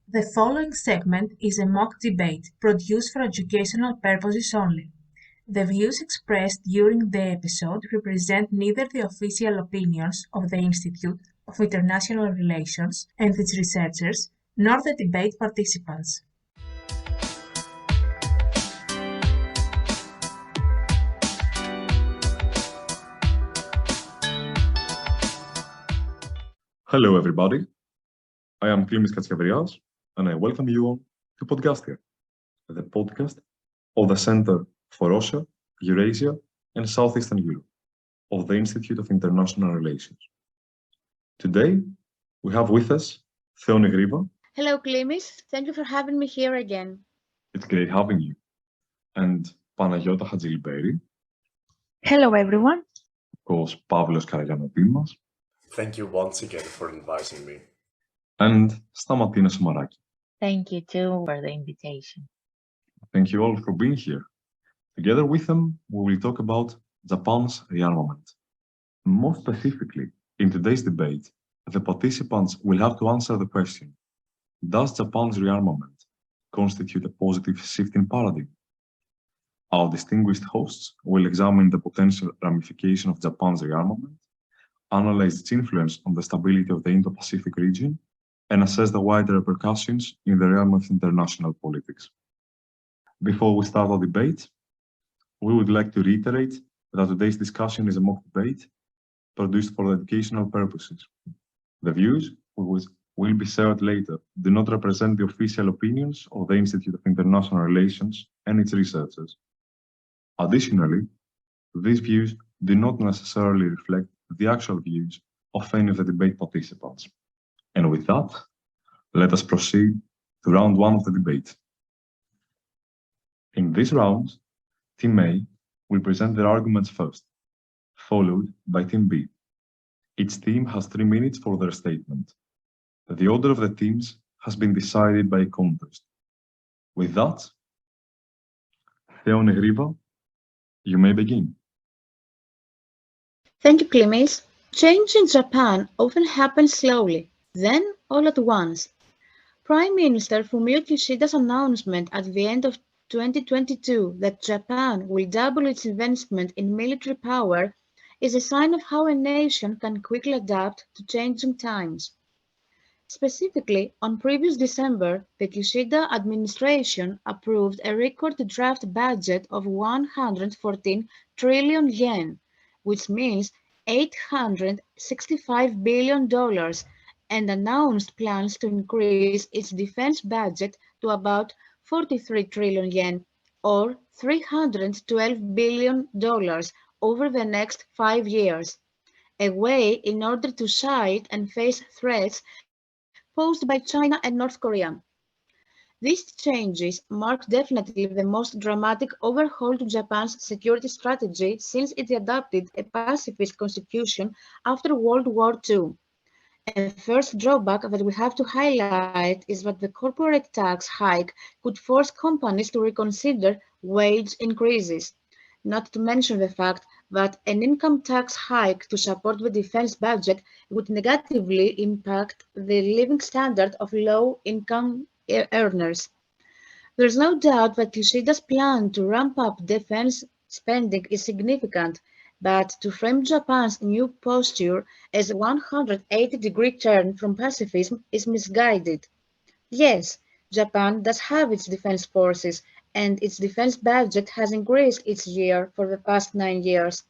The following segment is a mock debate produced for educational purposes only. The views expressed during the episode represent neither the official opinions of the Institute of International Relations and its researchers, nor the debate participants. Hello, everybody. I am Klimis Katsiavrias, and I welcome you all to Podcast.IA, the podcast of the Center for Russia, Eurasia, and Southeastern Europe of the Institute of International Relations. Today, we have with us Theoni Griva. Hello, Klimis. Thank you for having me here again. It's great having you. And Panagiota Chatzilymperi. Hello, everyone. Of course, Pavlos Karagiannodimas. Thank you once again for inviting me. And Stamatina Somaraki. Thank you too for the invitation. Thank you all for being here. Together with them, we will talk about Japan's rearmament. More specifically, in today's debate, the participants will have to answer the question, does Japan's rearmament constitute a positive shift in paradigm? Our distinguished hosts will examine the potential ramification of Japan's rearmament, analyze its influence on the stability of the Indo-Pacific region, and assess the wider repercussions in the realm of international politics. Before we start our debate, we would like to reiterate that today's discussion is a mock debate produced for educational purposes. The views which will be shared later do not represent the official opinions of the Institute of International Relations and its researchers. Additionally, these views do not necessarily reflect the actual views of any of the debate participants. And with that, let us proceed to round one of the debate. In this round, Team A will present their arguments first, followed by Team B. Each team has 3 minutes for their statement. The order of the teams has been decided by a contest. With that, Theoni Griva, you may begin. Thank you, Klimis. Change in Japan often happens slowly, then all at once. Prime Minister Fumio Kishida's announcement at the end of 2022 that Japan will double its investment in military power is a sign of how a nation can quickly adapt to changing times. Specifically, on previous December, the Kishida administration approved a record draft budget of 114 trillion yen, which means $865 billion, and announced plans to increase its defense budget to about 43 trillion yen, or $312 billion over the next 5 years, a way in order to fight and face threats posed by China and North Korea. These changes mark definitely the most dramatic overhaul to Japan's security strategy since it adopted a pacifist constitution after World War II. A first drawback that we have to highlight is that the corporate tax hike could force companies to reconsider wage increases, not to mention the fact that an income tax hike to support the defense budget would negatively impact the living standard of low-income earners. There is no doubt that Kishida's plan to ramp up defense spending is significant, but to frame Japan's new posture as a 180-degree turn from pacifism is misguided. Yes, Japan does have its defense forces, and its defense budget has increased each year for the past 9 years.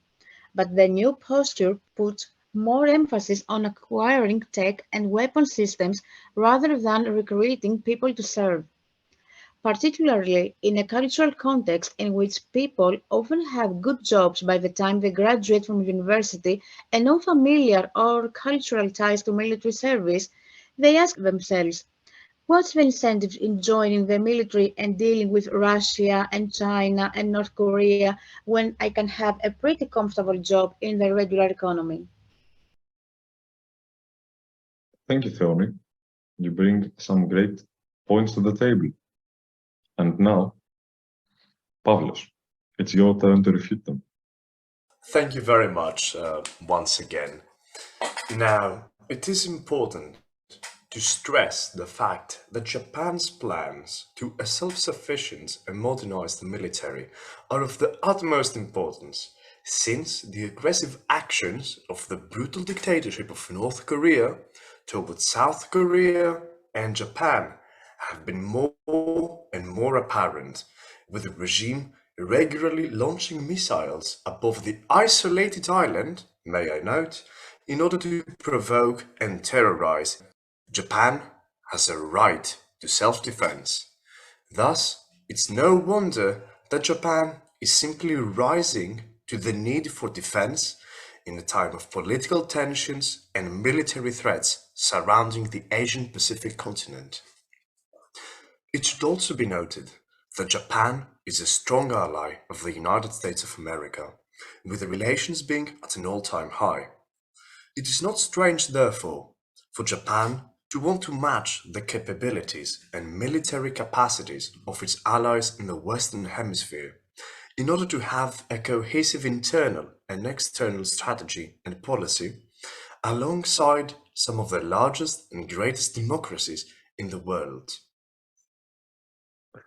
But the new posture puts more emphasis on acquiring tech and weapon systems rather than recruiting people to serve. Particularly in a cultural context in which people often have good jobs by the time they graduate from university and no familiar or cultural ties to military service, they ask themselves, what's the incentive in joining the military and dealing with Russia and China and North Korea when I can have a pretty comfortable job in the regular economy? Thank you, Theoni. You bring some great points to the table. And now, Pavlos, it's your turn to refute them. Thank you very much once again. Now, it is important to stress the fact that Japan's plans to a self-sufficient and modernized military are of the utmost importance, since the aggressive actions of the brutal dictatorship of North Korea towards South Korea and Japan have been more and more apparent, with the regime regularly launching missiles above the isolated island, may I note, in order to provoke and terrorize. Japan has a right to self-defense. Thus, it's no wonder that Japan is simply rising to the need for defense in a time of political tensions and military threats surrounding the Asian Pacific continent. It should also be noted that Japan is a strong ally of the United States of America, with the relations being at an all-time high. It is not strange, therefore, for Japan to want to match the capabilities and military capacities of its allies in the Western Hemisphere in order to have a cohesive internal and external strategy and policy alongside some of the largest and greatest democracies in the world.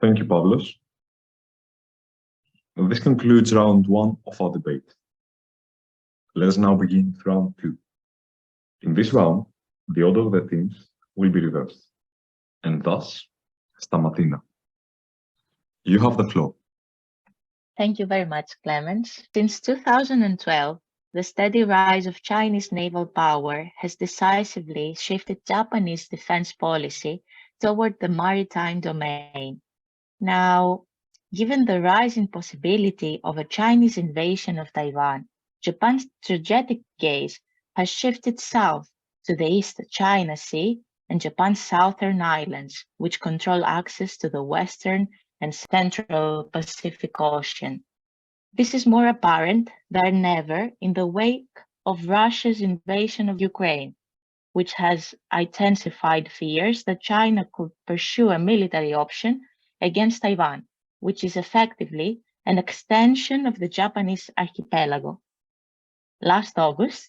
Thank you, Pavlos. This concludes round one of our debate. Let us now begin with round two. In this round, the order of the teams will be reversed, and thus, Stamatina. You have the floor. Thank you very much, Clemens. Since 2012, the steady rise of Chinese naval power has decisively shifted Japanese defense policy toward the maritime domain. Now, given the rising possibility of a Chinese invasion of Taiwan, Japan's strategic gaze has shifted south to the East China Sea and Japan's southern islands, which control access to the Western and Central Pacific Ocean. This is more apparent than ever in the wake of Russia's invasion of Ukraine, which has intensified fears that China could pursue a military option against Taiwan, which is effectively an extension of the Japanese archipelago. Last August,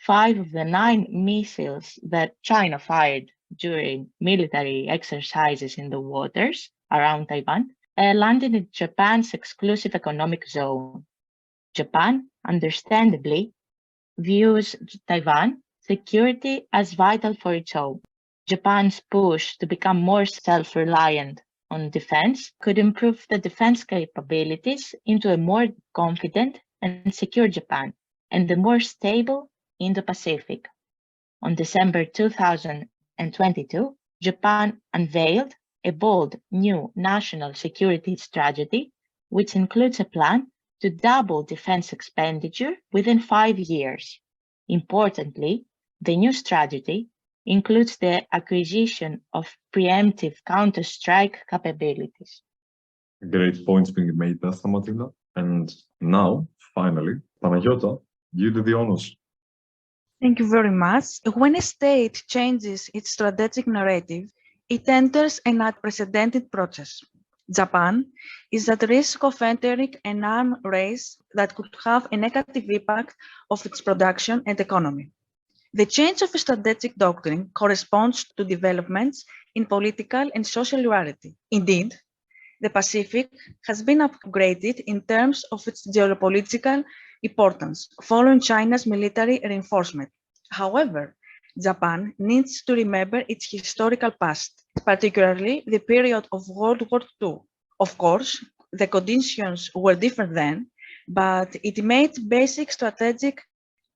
5 of the 9 missiles that China fired during military exercises in the waters around Taiwan landed in Japan's exclusive economic zone. Japan, understandably, views Taiwan security as vital for its own. Japan's push to become more self-reliant on defense could improve the defense capabilities into a more confident and secure Japan and a more stable Indo-Pacific. On December 2022, Japan unveiled a bold new national security strategy, which includes a plan to double defense expenditure within 5 years. Importantly, the new strategy includes the acquisition of preemptive counter-strike capabilities. Great points being made there, Stamatina. And now, finally, Panagiota, you do the honors. Thank you very much. When a state changes its strategic narrative, it enters an unprecedented process. Japan is at risk of entering an arms race that could have a negative impact on its production and economy. The change of a strategic doctrine corresponds to developments in political and social reality. Indeed, the Pacific has been upgraded in terms of its geopolitical importance following China's military reinforcement. However, Japan needs to remember its historical past, particularly the period of World War II. Of course, the conditions were different then, but it made basic strategic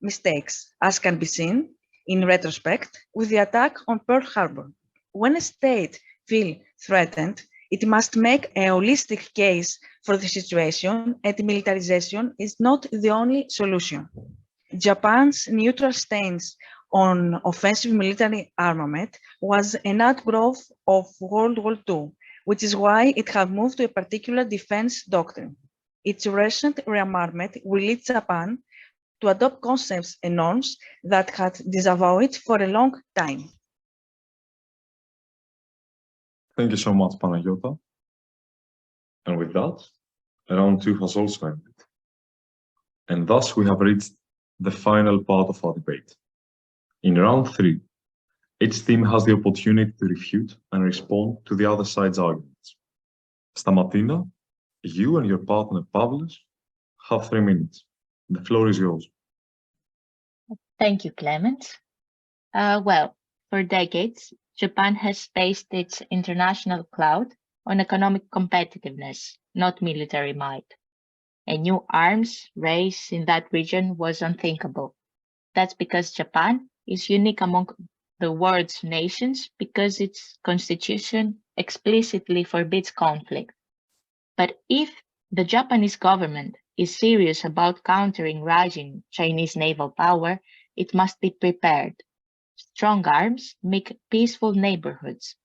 mistakes, as can be seen in retrospect with the attack on Pearl Harbor. When a state feels threatened, it must make a holistic case for the situation, and militarization is not the only solution. Japan's neutral stance on offensive military armament was an outgrowth of World War II, which is why it has moved to a particular defense doctrine. Its recent rearmament will lead Japan to adopt concepts and norms that had disavowed for a long time. Thank you so much, Panagiota. And with that, round 2 has also ended. And thus we have reached the final part of our debate. In round 3, Each team has the opportunity to refute and respond to the other side's arguments. Stamatina, you and your partner Pavlos have 3 minutes. The floor is yours. Thank you, Clement. Well, for decades, Japan has based its international clout on economic competitiveness, not military might. A new arms race in that region was unthinkable. That's because Japan is unique among the world's nations because its constitution explicitly forbids conflict. But if the Japanese government is serious about countering rising Chinese naval power, it must be prepared. Strong arms make peaceful neighborhoods.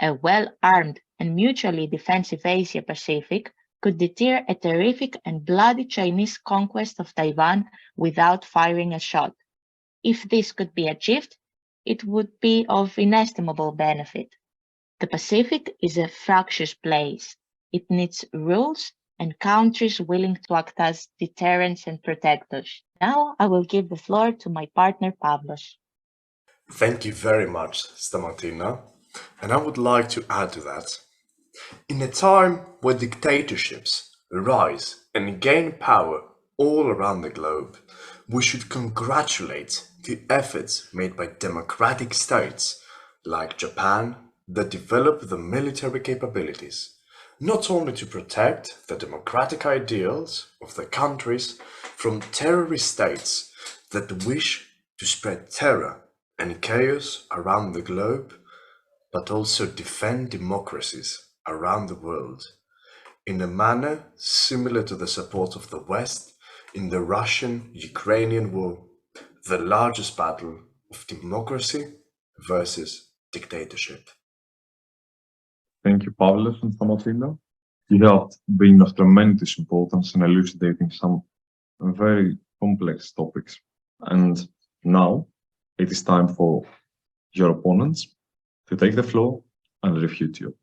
A well-armed and mutually defensive Asia-Pacific could deter a terrific and bloody Chinese conquest of Taiwan without firing a shot. If this could be achieved, it would be of inestimable benefit. The Pacific is a fractious place. It needs rules and countries willing to act as deterrents and protectors. Now I will give the floor to my partner Pavlos. Thank you very much, Stamatina. And I would like to add to that. In a time where dictatorships rise and gain power all around the globe, we should congratulate the efforts made by democratic states like Japan that develop the military capabilities, not only to protect the democratic ideals of the countries from terrorist states that wish to spread terror and chaos around the globe, but also defend democracies around the world in a manner similar to the support of the West in the Russian-Ukrainian war, the largest battle of democracy versus dictatorship. Thank you, Pavlos and Stamatina. You have been of tremendous importance in elucidating some very complex topics. And now it is time for your opponents to take the floor and refute you.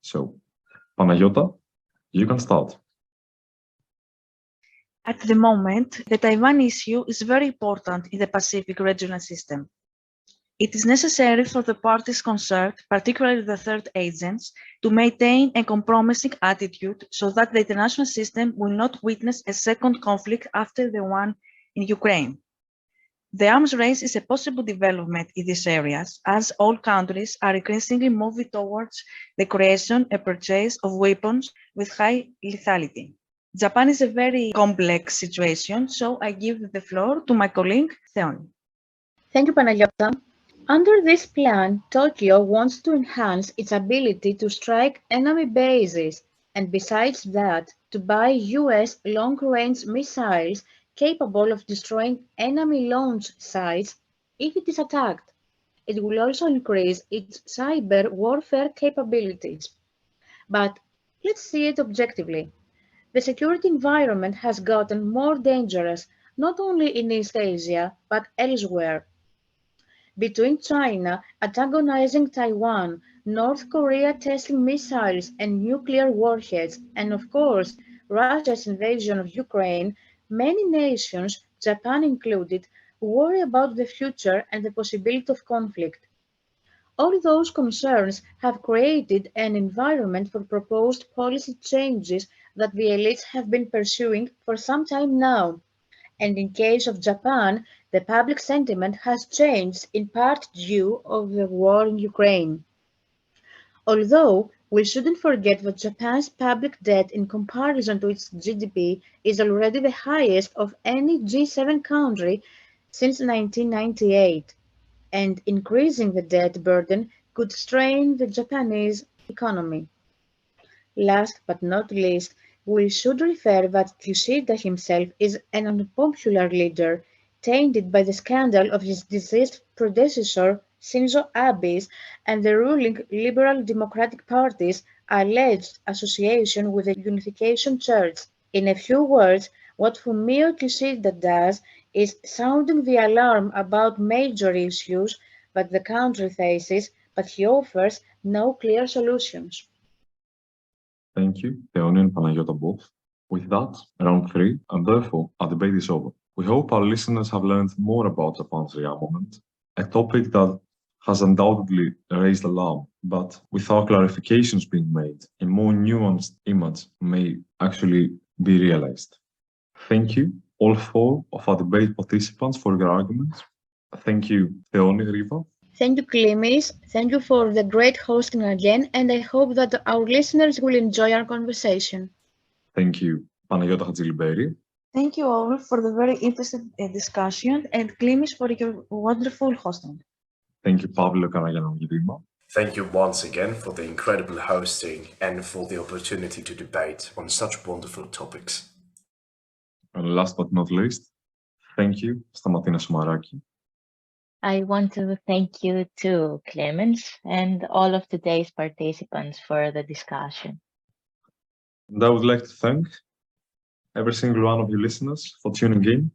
So, Panagiota, you can start. At the moment, the Taiwan issue is very important in the Pacific regional system. It is necessary for the parties concerned, particularly the third agents, to maintain a compromising attitude so that the international system will not witness a second conflict after the one in Ukraine. The arms race is a possible development in these areas, as all countries are increasingly moving towards the creation and purchase of weapons with high lethality. Japan is a very complex situation, so I give the floor to my colleague, Theoni. Thank you, Panagiota. Under this plan, Tokyo wants to enhance its ability to strike enemy bases, and besides that, to buy US long-range missiles capable of destroying enemy launch sites if it is attacked. It will also increase its cyber warfare capabilities. But let's see it objectively. The security environment has gotten more dangerous, not only in East Asia, but elsewhere. Between China antagonizing Taiwan, North Korea testing missiles and nuclear warheads, and of course, Russia's invasion of Ukraine, many nations, Japan included, worry about the future and the possibility of conflict. All those concerns have created an environment for proposed policy changes that the elites have been pursuing for some time now. And in case of Japan, the public sentiment has changed in part due to the war in Ukraine. Although we shouldn't forget that Japan's public debt in comparison to its GDP is already the highest of any G7 country since 1998, and increasing the debt burden could strain the Japanese economy. Last but not least, we should refer that Kishida himself is an unpopular leader, tainted by the scandal of his deceased predecessor Shinzo Abe's and the ruling Liberal Democratic Party's alleged association with the Unification Church. In a few words, what Fumio Kishida does is sounding the alarm about major issues that the country faces, but he offers no clear solutions. Thank you, Theoni and Panagiota both. With that, round 3, and therefore our debate is over. We hope our listeners have learned more about Japan's rearmament, a topic that has undoubtedly raised alarm, but without clarifications being made, a more nuanced image may actually be realized. Thank you, all four of our debate participants, for your arguments. Thank you, Theoni, Griva. Thank you, Klimis. Thank you for the great hosting again, and I hope that our listeners will enjoy our conversation. Thank you, Panagiota Chatzilymperi. Thank you all for the very interesting discussion, and Klimis for your wonderful hosting. Thank you, Pavlos, Karagiannodimas. Thank you once again for the incredible hosting and for the opportunity to debate on such wonderful topics. And last but not least, thank you, Stamatina Somaraki. I want to thank you too, Klimis, and all of today's participants for the discussion. And I would like to thank every single one of you listeners for tuning in.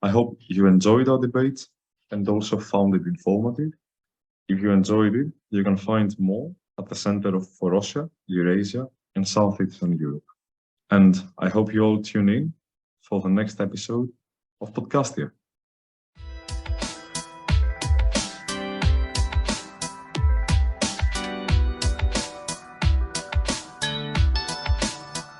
I hope you enjoyed our debate and also found it informative. If you enjoyed it, you can find more at the Center for Russia, Eurasia, and Southeastern Europe. And I hope you all tune in for the next episode of Podcast.IA.